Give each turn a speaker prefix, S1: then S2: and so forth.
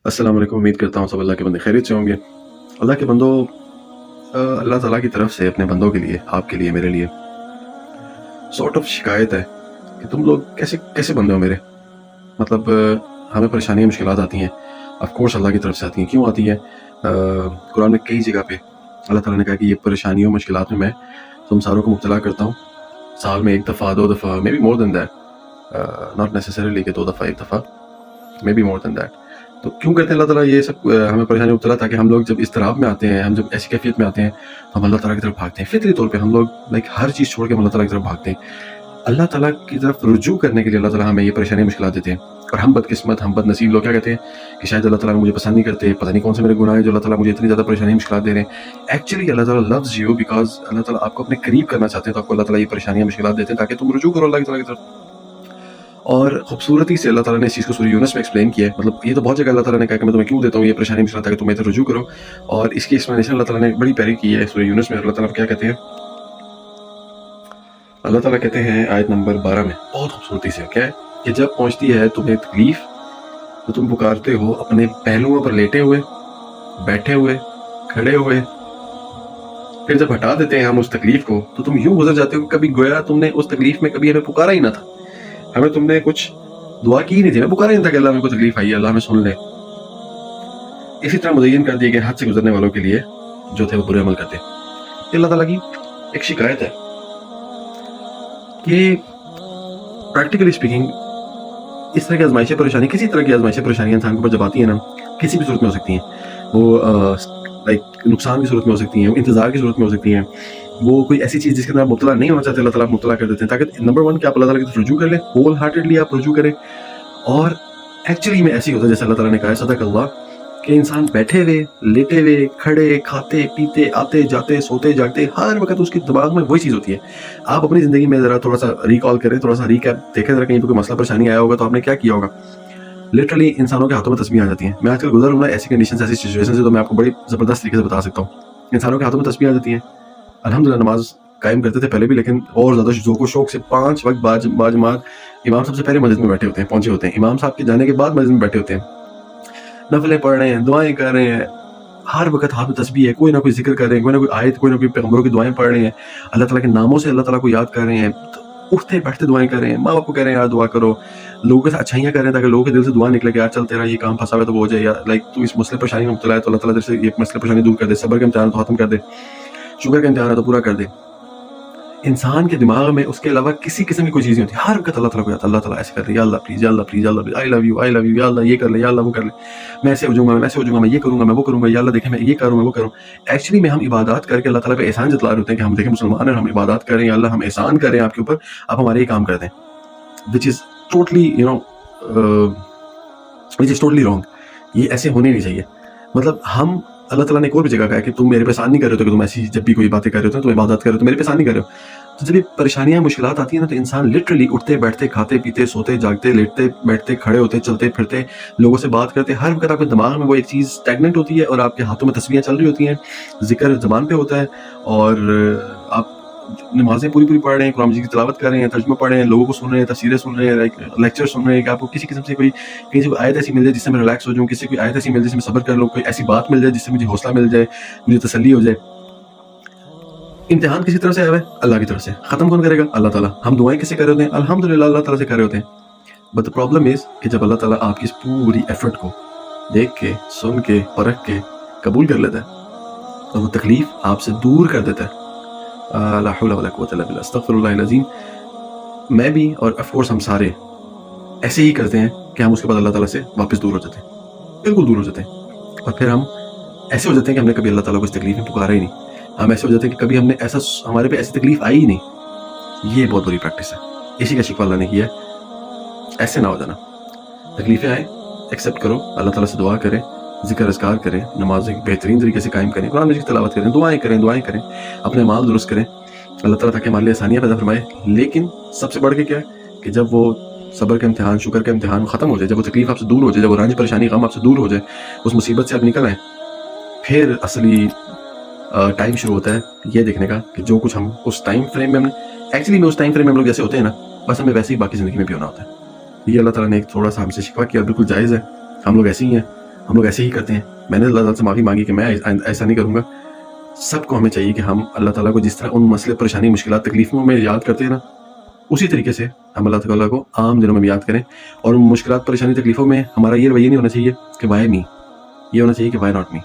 S1: अस्सलाम वालेकुम। उम्मीद करता हूँ सब अल्लाह के बंदे खैरियत से होंगे। अल्लाह के बंदो, अल्लाह ताला की तरफ से अपने बंदों के लिए, आपके लिए, मेरे लिए सॉर्ट ऑफ शिकायत है कि तुम लोग कैसे कैसे बंदे हो मेरे। मतलब हमें परेशानियाँ मुश्किलात आती हैं, ऑफ कोर्स अल्लाह की तरफ से आती हैं। क्यों आती है? कुरान में कई जगह पे अल्लाह ताला ने कहा कि ये परेशानियों मुश्किलात में मैं तुम सारों को मुब्तला करता हूँ। साल में एक दफ़ा, दो दफ़ा, may be more than that, not necessarily कि 2 दफ़ा, 1 दफ़ा, may be more than that. तो क्यों कहते हैं अल्लाह ताला ये सब हमें परेशानी मुब्तला, ताकि हम लोग जब इज़्तिराब में आते हैं, हम जब ऐसी कैफियत में आते हैं, तो हम अल्लाह ताला की तरफ भागते हैं। फितरी तौर पे हम लोग हर चीज़ छोड़ के हम अल्लाह ताला की तरफ भागते हैं। अल्लाह ताला की तरफ रुजू करने के लिए अल्लाह ताला हमें ये परेशानी मुश्किलात देते हैं। और हम बदकिस्मत, हम बदनसीब लोग क्या कहते हैं कि शायद अल्लाह ताला मुझे पसंद नहीं करते, पता नहीं कौन से मेरे गुनाह हैं जो अल्लाह ताला मुझे इतनी ज़्यादा परेशानी मुश्किलात दे रहे हैं। एक्चुअली अल्लाह ताला लव्स यू बिकॉज़ अल्लाह ताला आपको अपने करीब करना चाहते हैं, तो आपको अल्लाह ताला ये परेशानियाँ मुश्किलात देते हैं ताकि तुम रुजू करो अल्लाह ताला की तरफ। और खूबसूरती से अल्लाह ताला ने इस चीज़ को सूरह यूनुस में एक्सप्लेन किया है। मतलब ये तो बहुत जगह अल्लाह ताला ने कहा कि मैं तुम्हें क्यों देता हूँ ये परेशानी मुश्किलात, ताकि तुम मेरे तरफ रुजू करो। और इसकी एक्सप्लेनेशन अल्लाह ताला ने बड़ी प्यारी की है सूरह यूनुस में। अल्लाह ताला क्या कहते हैं? अल्लाह ताला कहते हैं आयत नंबर 12 में बहुत खूबसूरती से, क्या है कि जब पहुंचती है तुम्हें तकलीफ, तो तुम पुकारते हो अपने पहलुओं पर लेटे हुए, बैठे हुए, खड़े हुए। फिर जब हटा देते हैं हम उस तकलीफ को, तो तुम यूं गुजर जाते हो कि कभी गोया तुमने उस तकलीफ में कभी हमें पुकारा ही ना था, हमें तुमने कुछ दुआ की ही नहीं थी, हमें पुकारा ही नहीं था कि अल्लाह हमें कोई तकलीफ आई है, अल्लाह हमें सुन ले। इसी तरह मुज़य्यन कर दिए गए हद से गुजरने वालों के लिए जो थे वो बुरे अमल करते। ये अल्लाह ताला की एक शिकायत है कि प्रैक्टिकली स्पीकिंग इस तरह की आजमाइशें परेशानी, किसी तरह की आजमाइशें परेशानियां इंसान के ऊपर जब आती हैं ना, किसी भी सूरत में हो सकती हैं। वो नुकसान की सूरत में हो सकती हैं, इंतजार की सूरत में हो सकती हैं, वो कोई ऐसी चीज़ जिसके अंदर आप मुब्तला नहीं होना चाहते, अल्लाह ताला आप मुब्तला कर देते हैं ताकि नंबर 1 कि आप अल्लाह ताला की तरफ रुजू कर लें, होल हार्टेडली आप रुजू करें। और एक्चुअली में ऐसी होता है जैसे अल्लाह ताला ने कहा है, सदक अल्लाह, कि इंसान बैठे हुए, लेटे हुए, खड़े, खाते पीते, आते जाते, सोते जागते, हर वक्त उसके दिमाग में वही चीज़ होती है। आप अपनी ज़िंदगी में ज़रा थोड़ा सा रिकॉल करें, थोड़ा सा रिकैप देखें, ज़रा कहीं पर कोई मसला परेशानी आया होगा तो आपने क्या किया होगा। लिटरली इंसानों के हाथों में तस्बीह आ जाती हैं। मैं आजकल गुजर रहा हूँ ऐसी कंडीशन, ऐसी सिचुएशन से, तो मैं आपको बड़ी ज़बरदस्त तरीके से बता सकता हूँ। इंसानों के हाथों में तस्बीह आ जाती हैं। अल्हम्दुलिल्लाह नमाज कायम करते थे पहले भी, लेकिन और ज़्यादा ज़ोक़ शौक़ से 5 वक्त बाजमात इमाम सबसे पहले मस्जिद में बैठे होते हैं, पहुंचे होते हैं। इमाम साहब के जाने के बाद मस्जिद में बैठे होते हैं, नफलें पढ़ रहे हैं, दुआएं कर रहे हैं, हर वक्त हाथ में तस्बीह है, कोई ना कोई जिक्र कर रहे हैं, कोई ना कोई आयत, कोई ना कोई पैगंबरों की दुआएं पढ़ रहे हैं, अल्लाह ताला के नामों से अल्लाह ताला को याद कर रहे हैं, उठते बैठते दुआएं कर रहे हैं, माँ बाप को कह रहे हैं यार दुआ करो, लोगों के साथ अच्छाइयाँ कर रहे हैं ताकि लोगों के दिल से दुआ निकले कि यार चल तेरा ये काम फंसा हुआ है तो वो हो जाए, या तू इस मसले परेशानी में मुब्तला है तो अल्लाह ताला तेरे से ये मसले परेशानी दूर कर दे, सब्र का इम्तिहान तो खत्म कर दे, शुक्र का इम्तिहान है तो पूरा कर दे। इंसान के दिमाग में उसके अलावा किसी किस्म की कोई चीज़ नहीं होती, हर वक्त अल्लाह ताला को याद, अल्लाह ताला ऐसे कर दे, या अल्लाह प्लीज़, या अल्लाह प्लीज़, या अल्लाह प्लीज़, आई लव यू, या अल्लाह ये कर ले, या अल्लाह वो कर ले, मैं ऐसे हो जाऊँगा, मैं वैसे हो जाऊँगा, मैं ये करूँगा, मैं वो करूँगा, या अल्लाह देखें मैं ये करूँ, मैं वो करूँ। एक्चुअली में हम इबादत करके अल्लाह ताला पे एहसान जतला रहे होते हैं कि हम देखें मुसलमान हैं, हम इबादत कर रहे हैं, अल्लाह हम एहसान कर रहे हैं आपके ऊपर, आप हमारे ये काम कर दें, which is totally which is totally wrong. ये ऐसे होने नहीं चाहिए। मतलब हम, अल्लाह ताला ने एक और भी जगह कहा है कि तुम मेरे पे एहसान नहीं कर रहे हो, तो कि तुम ऐसी जब भी कोई बातें कर रहे हो, तुम इबादत कर रहे हो, तो मेरे पे एहसान नहीं कर रहे हो। तो जब ये परेशानियां मुश्किलात आती है ना, तो इंसान लिटरली उठते बैठते, खाते पीते, सोते जागते, लेटते बैठते, खड़े होते, चलते फिरते, लोगों से बात करते, हर वक्त आपके दिमाग में वो एक चीज़ स्टैग्नेंट होती है और आपके हाथों में तस्वीरें चल रही होती हैं, जिक्र ज़बान पे होता है, और आप नमाजें पूरी पूरी पढ़ रहे हैं, कुरान मजीद की तिलावत कर रहे हैं, तर्जुमा पढ़ रहे हैं, लोगों को सुन रहे हैं, तफसीरें सुन रहे हैं, लेक्चर सुन रहे हैं कि आपको किसी किस्म से कोई कहीं से कोई आयत ऐसी मिल जाए जिससे मैं रिलैक्स हो जाऊँ, किसी कोई आयत ऐसी मिल जाए जिसमें सब्र कर लूँ, कोई ऐसी बात मिल जाए जिससे मुझे हौसला मिल जाए, मुझे तसल्ली हो जाए। इम्तिहान किसी तरफ से आया है, अल्लाह की तरफ से। ख़त्म कौन करेगा? अल्लाह ताला। हम दुआएं किससे कर रहे होते हैं? अल्हम्दुलिल्लाह अल्लाह ताला से कर रहे होते हैं। बट द प्रॉब्लम इज़ कि जब अल्लाह ताला आपकी इस पूरी एफर्ट को देख के, सुन के, परख के कबूल कर लेता है, और वो तकलीफ़ आपसे दूर कर देता है। ला हौला वला कुव्वता इल्ला बिल्लाह, अस्तगफिरुल्लाहिल अज़ीम। मैं भी, और ऑफ कोर्स हम सारे ऐसे ही करते हैं कि हम उसके बाद अल्लाह ताला से वापस दूर हो जाते हैं, बिल्कुल दूर हो जाते हैं। और फिर हम ऐसे हो जाते हैं कि हमने कभी अल्लाह ताला को इस तकलीफ़ में पुकारा ही नहीं। हम ऐसे हो जाते हैं कि कभी हमने ऐसा, हमारे पे ऐसी तकलीफ आई ही नहीं। ये बहुत बुरी प्रैक्टिस है, इसी का शिकवा अल्लाह ने किया है। ऐसे ना हो जाना। तकलीफें आए, एक्सेप्ट करो, अल्लाह ताला से दुआ करें, जिक्र अज़कार करें, नमाज़ें बेहतरीन तरीके से कायम करें, कुरान मजीद की तिलावत करें, दुआएं करें, अपने माल दुरुस्त करें, अल्लाह ताला ताकि हमारे लिए आसानियाँ पैदा फरमाए। लेकिन सबसे बढ़ के क्या है कि जब वो सब्र का इम्तिहान, शुक्र का इम्तिहान ख़त्म हो जाए, जब वो तकलीफ आपसे दूर हो जाए, जब वो रंज परेशानी गम आपसे दूर हो जाए, उस मुसीबत से आप निकल आए, फिर असली टाइम शुरू होता है ये देखने का कि जो कुछ हम उस टाइम फ्रेम में, हमने एक्चुअली में उस टाइम फ्रेम में हम लोग जैसे होते हैं ना, बस हमें वैसे ही बाकी ज़िंदगी में भी होना होता है। ये अल्लाह ताला ने एक थोड़ा सा हमसे शिकवा किया, बिल्कुल जायज़ है, हम लोग ऐसे ही हैं। ہم لوگ ایسے ہی کرتے ہیں. میں نے اللہ تعالیٰ سے معافی مانگی کہ میں ایسا نہیں کروں گا. سب کو ہمیں چاہیے کہ ہم اللہ تعالیٰ کو جس طرح ان مسئلے پریشانی مشکلات تکلیفوں میں یاد کرتے ہیں نا, اسی طریقے سے ہم اللہ تعالیٰ کو عام دنوں میں بھی یاد کریں. اور مشکلات پریشانی تکلیفوں میں ہمارا یہ رویہ نہیں ہونا چاہیے کہ وائی می, یہ ہونا چاہیے کہ وائی ناٹ می.